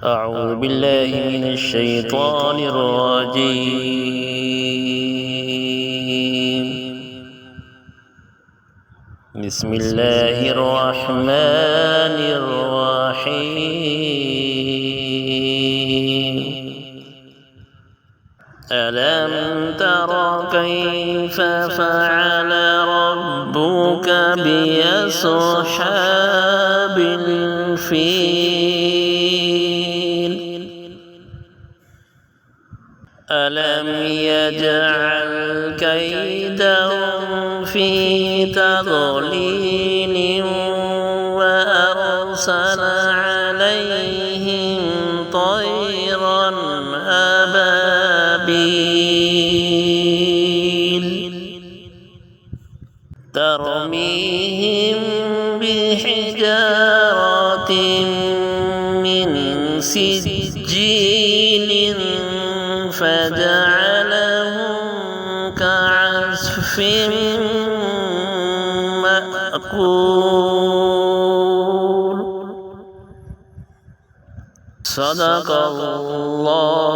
أعوذ بالله من الشيطان الرجيم. بسم الله الرحمن الرحيم. ألم تر كيف فعل ربك بأصحاب الفيل؟ ألم يجعل كيدهم في تضليل وأرسل عليهم طيرا أبابيل ترميهم بحجارة من سجيل فجعلهم كعصف مأكول. صدق الله